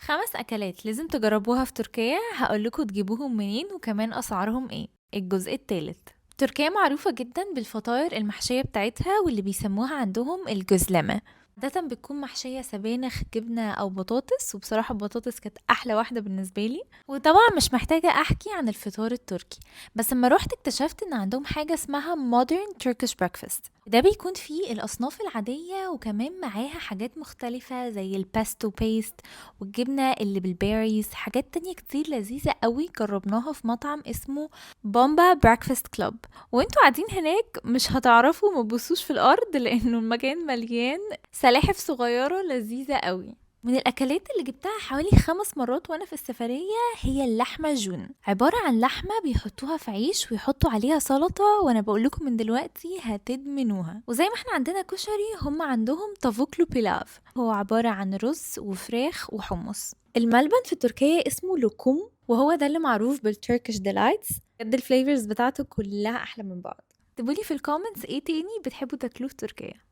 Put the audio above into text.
5 أكلات لازم تجربوها في تركيا، هقولكوا تجيبوهم منين وكمان أسعارهم ايه. الجزء التالت. تركيا معروفة جدا بالفطاير المحشية بتاعتها واللي بيسموها عندهم الجزلمة. عادة بتكون محشية سبانخ جبنة أو بطاطس، وبصراحة البطاطس كانت أحلى واحدة بالنسبة لي. وطبعا مش محتاجة أحكي عن الفطار التركي، بس لما روحت اكتشفت إن عندهم حاجة اسمها modern Turkish breakfast. ده بيكون فيه الأصناف العادية وكمان معاها حاجات مختلفة زي الباستو بيست والجبنة اللي بالبيريز، حاجات تانية كتير لذيذة قوي جربناها في مطعم اسمه بومبا بريكفاست كلوب. وانتوا قاعدين هناك مش هتعرفوا ما تبصوش في الأرض لأنه المكان مليان سلاحف صغيرة لذيذة قوي. من الأكلات اللي جبتها حوالي 5 مرات وأنا في السفرية هي اللحمة جون، عبارة عن لحمة بيحطوها في عيش ويحطوا عليها سلطة، وأنا بقولكم من دلوقتي هتدمنوها. وزي ما احنا عندنا كشري، هم عندهم طافوكلو بيلاف، هو عبارة عن رز وفراخ وحمص. الملبن في تركيا اسمه لوكوم، وهو ده اللي معروف بالتركيش ديلايتس. بجد الفليفرز بتاعته كلها أحلى من بعض. اكتبولي في الكومنتس ايه تاني بتحبوا تاكلوه في تركيا.